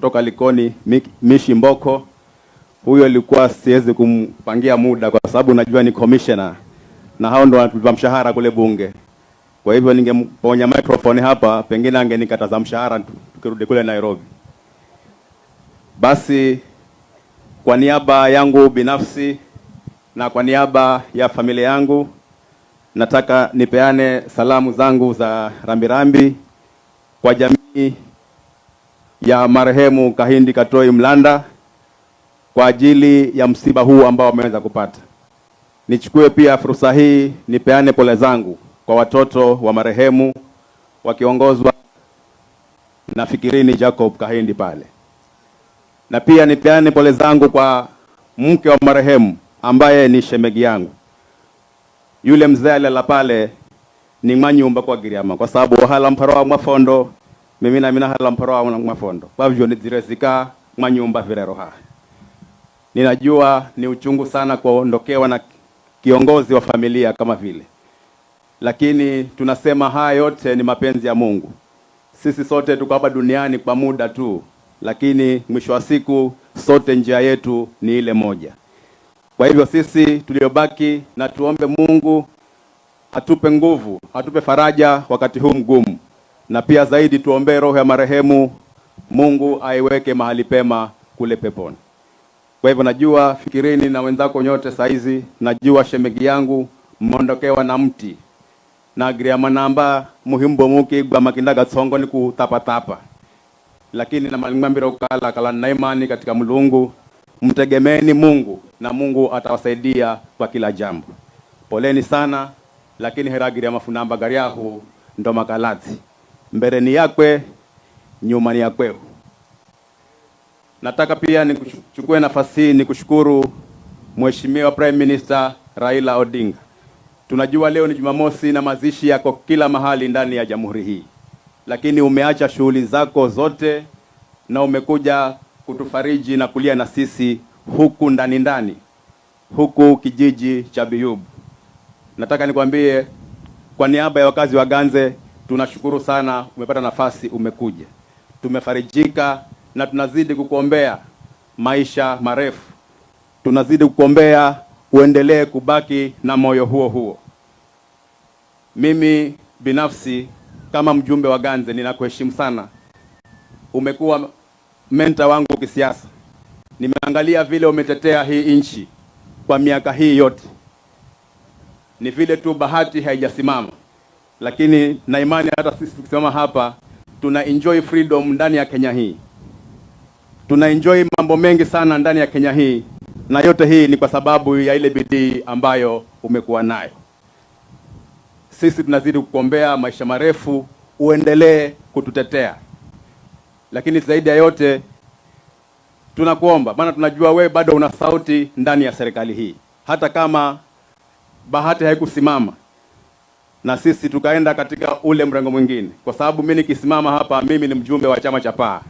kutoka Likoni, Mishi Mboko. Huyo alikuwa siwezi kumpangia muda kwa sababu najua ni commissioner na hao ndo wanatupa mshahara kule bunge. Kwa hivyo ningemponya microphone hapa, pengine angenikataza mshahara tukirudi kule Nairobi. Basi kwa niaba yangu binafsi na kwa niaba ya familia yangu nataka nipeane salamu zangu za rambirambi kwa jamii ya marehemu Kahindi Katoi Mlanda kwa ajili ya msiba huu ambao wameweza kupata. Nichukue pia fursa hii nipeane pole zangu kwa watoto wa marehemu wakiongozwa na Fikirini Jacob Kahindi pale. Na pia nipeane pole zangu kwa mke wa marehemu ambaye ni shemegi yangu. Yule mzee alala pale ni manyumba kwa Giriama kwa sababu hala mparoa mwafondo mimi na mina hala mparoa mwafondo. Kwa hivyo nizirezika manyumba vile roha. Ninajua ni uchungu sana kuondokewa na kiongozi wa familia kama vile. Lakini tunasema haya yote ni mapenzi ya Mungu. Sisi sote tuko hapa duniani kwa muda tu, lakini mwisho wa siku sote njia yetu ni ile moja. Kwa hivyo sisi tuliobaki na tuombe Mungu atupe nguvu, atupe faraja wakati huu mgumu. Na pia zaidi tuombe roho ya marehemu Mungu aiweke mahali pema kule peponi. Kwa hivyo najua Fikirini na wenzako nyote saizi, najua shemegi yangu mmondokewa na mti. Na Giriama namba muhimbo muki gwa makindaga songo ni kutapa. Lakini na malingambira ukala kala na imani katika Mulungu, mtegemeeni Mungu na Mungu atawasaidia kwa kila jambo. Poleni sana, lakini heragiri ya mafunamba gariahu ndo makalazi. Mbere ni yakwe, nyuma ni yakwe. Nataka pia nichukue nafasi hii nikushukuru Mheshimiwa Prime Minister Raila Odinga. Tunajua leo ni Jumamosi na mazishi yako kila mahali ndani ya jamhuri hii. Lakini umeacha shughuli zako zote na umekuja kutufariji na kulia na sisi huku ndani huku kijiji cha Biyubu. Nataka nikwambie kwa niaba ya wakazi wa Ganze tunashukuru sana umepata nafasi umekuja. Tumefarijika na tunazidi kukuombea maisha marefu. Tunazidi kukuombea uendelee kubaki na moyo huo. Mimi binafsi kama mjumbe wa Ganze ninakuheshimu sana. Umekuwa mentor wangu kisiasa. Nimeangalia vile umetetea hii nchi kwa miaka hii yote. Ni vile tu bahati haijasimama. Lakini na imani hata sisi tukisimama hapa tuna enjoy freedom ndani ya Kenya hii. Tuna enjoy mambo mengi sana ndani ya Kenya hii. Na yote hii ni kwa sababu ya ile bidii ambayo umekuwa nayo. Sisi tunazidi kukuombea maisha marefu, uendelee kututetea. Lakini zaidi ya yote tunakuomba, maana tunajua we bado una sauti ndani ya serikali hii. Hata kama bahati haikusimama na sisi tukaenda katika ule mrengo mwingine. Kwa sababu mimi nikisimama hapa, mimi ni mjumbe wa chama cha PAA.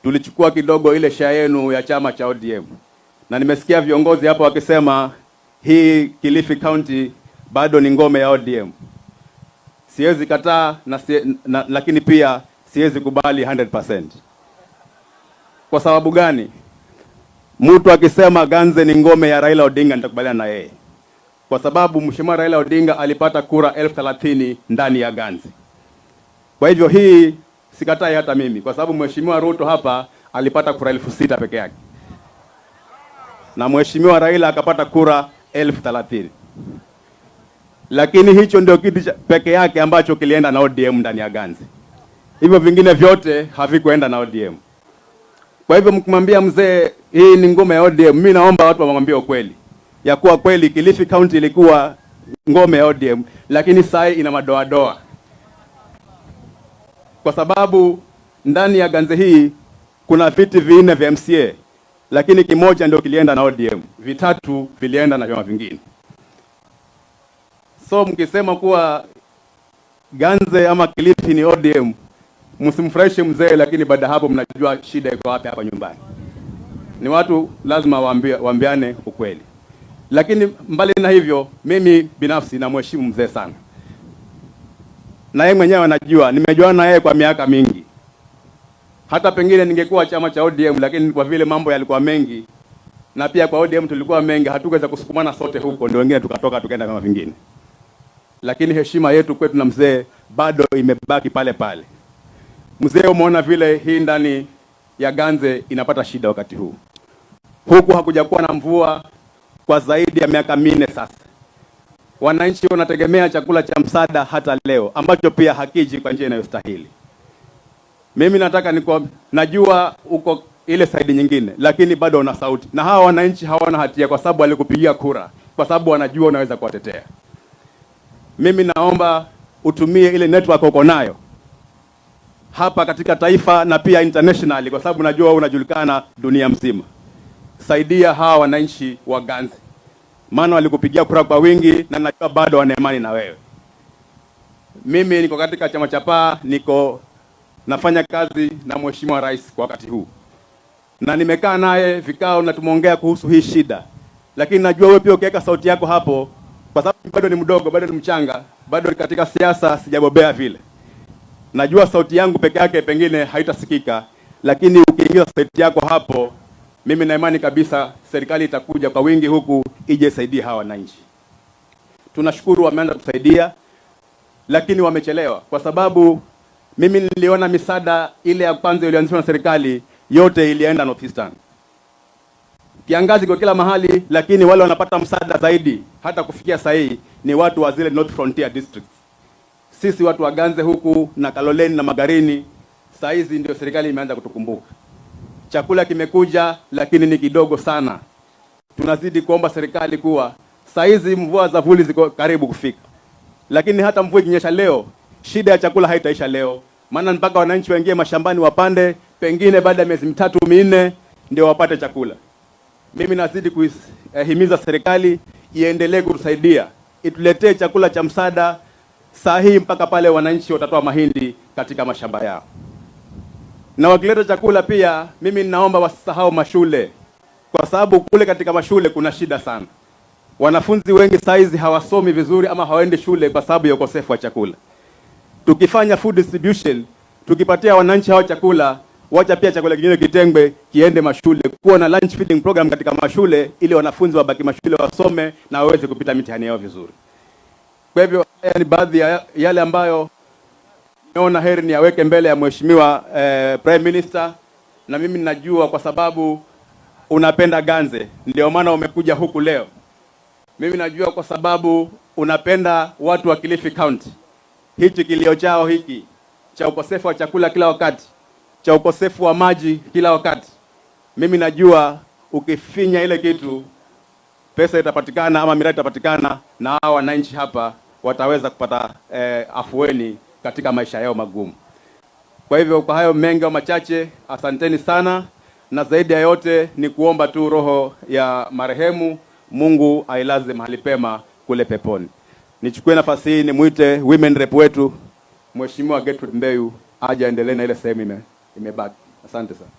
Tulichukua kidogo ile share yenu ya chama cha ODM. Na nimesikia viongozi hapa wakisema hii Kilifi County bado ni ngome ya ODM. Siwezi kataa lakini pia siwezi kubali 100%. Kwa sababu gani? Mtu akisema Ganze ni ngome ya Raila Odinga nitakubaliana na yeye. Kwa sababu Mheshimiwa Raila Odinga alipata kura 30,000 ndani ya Ganze. Kwa hivyo hii sikatai hata mimi, kwa sababu Mheshimiwa Ruto hapa alipata kura 6,000 peke yake. Na Mheshimiwa Raila akapata kura 30,000. Lakini hicho ndio kitu peke yake ambacho kilienda na ODM ndani ya Ganze. Hivyo vingine vyote havikuenda na ODM. Kwa hivyo mkimwambia mzee hii ni ngome ya ODM, mimi naomba watu wamwambie ukweli. Ya kuwa kweli Kilifi County ilikuwa ngome ya ODM, lakini sasa ina madoadoa. Kwa sababu ndani ya Ganze hii kuna viti 4 vya MCA, lakini kimoja ndio kilienda na ODM, 3 vilienda na vyama vingine. So mkisema kuwa Ganze ama Kilifi ni ODM, msimfurahishe mzee, lakini baada hapo mnajua shida iko wapi hapa nyumbani. Ni watu lazima waambiane ukweli. Lakini mbali na hivyo, mimi binafsi namheshimu mzee sana. Na yeye mwenyewe anajua, nimejuana na yeye kwa miaka mingi. Hata pengine ningekuwa chama cha ODM, lakini kwa vile mambo yalikuwa mengi na pia kwa ODM tulikuwa mengi, hatukuweza kusukumana sote huko, ndio wengine tukatoka tukaenda kama vingine. Lakini heshima yetu kwetu na mzee bado imebaki pale pale. Mzee, umeona vile hii ndani ya Ganze inapata shida wakati huu. Huku hakujakuwa na mvua kwa zaidi ya miaka 4 sasa. Wananchi wanategemea chakula cha msaada hata leo, ambacho pia hakiji kwa njia inayostahili. Mimi nataka najua uko ile saidi nyingine, lakini bado una sauti. Na hawa wananchi hawana hatia kwa sababu walikupigia kura, kwa sababu wanajua unaweza kuwatetea. Mimi naomba utumie ile network uko nayo hapa katika taifa na pia internationally, kwa sababu najua unajulikana dunia mzima. Saidia hawa wananchi wa Ganze, maana walikupigia kura kwa wingi na najua bado wana imani na wewe. Mimi niko katika chama cha PA, nafanya kazi na Mheshimiwa Rais kwa wakati huu, na nimekaa naye vikao na tumeongea kuhusu hii shida. Lakini najua wewe pia ukiweka sauti yako hapo, kwa sababu bado ni mdogo, bado ni mchanga, bado katika siasa sijabobea vile. Najua sauti yangu peke yake pengine haitasikika, lakini ukiingiza sauti yako hapo, mimi na imani kabisa serikali itakuja kwa wingi huku ije saidie hawa wananchi. Tunashukuru wameanza kusaidia, lakini wamechelewa, kwa sababu mimi niliona misaada ile ya kwanza iliyoanzishwa na serikali yote ilienda Northeastern. Kiangazi kwa kila mahali, lakini wale wanapata msaada zaidi hata kufikia sahihi ni watu wa zile North Frontier Districts. Sisi watu wa Ganze huku na Kaloleni na Magarini, saizi ndio serikali imeanza kutukumbuka. Chakula kimekuja, lakini ni kidogo sana. Tunazidi kuomba serikali kuwa saizi mvua za vuli ziko karibu kufika. Lakini hata mvua ikinyesha leo, shida ya chakula haitaisha leo. Maana mpaka wananchi waingie mashambani wapande, pengine baada ya miezi 3-4 ndio wapate chakula. Mimi nazidi kuhimiza serikali iendelee kutusaidia, ituletee chakula cha msaada sahihi mpaka pale wananchi watatoa mahindi katika mashamba yao. Na wakileta chakula pia, mimi ninaomba wasisahau mashule, kwa sababu kule katika mashule kuna shida sana. Wanafunzi wengi saizi hawasomi vizuri ama hawaendi shule kwa sababu ya ukosefu wa chakula. Tukifanya food distribution, tukipatia wananchi hao chakula, wacha pia chakula kingine kitengwe kiende mashule, kuwa na lunch feeding program katika mashule ili wanafunzi wabaki mashule wasome na waweze kupita mitihani yao vizuri. Kwa hivyo haya ni baadhi ya yale ambayo naona heri ni aweke mbele ya Mheshimiwa Prime Minister, na mimi ninajua kwa sababu unapenda Ganze ndio maana umekuja huku leo. Mimi najua kwa sababu unapenda watu wa Kilifi County. Hichi kilio chao hiki cha ukosefu wa chakula kila wakati, cha ukosefu wa maji kila wakati, mimi najua ukifinya ile kitu pesa itapatikana ama miradi itapatikana, na hao wananchi hapa wataweza kupata afueni katika maisha yao magumu. Kwa hivyo kwa hayo mengi au machache, asanteni sana, na zaidi ya yote ni kuomba tu roho ya marehemu Mungu ailaze mahali pema kule peponi. Nichukue nafasi hii nimuite women rep wetu Mheshimiwa Gertrude Mbeyu aje aendelee na ile sehemu imebaki. Asante sana.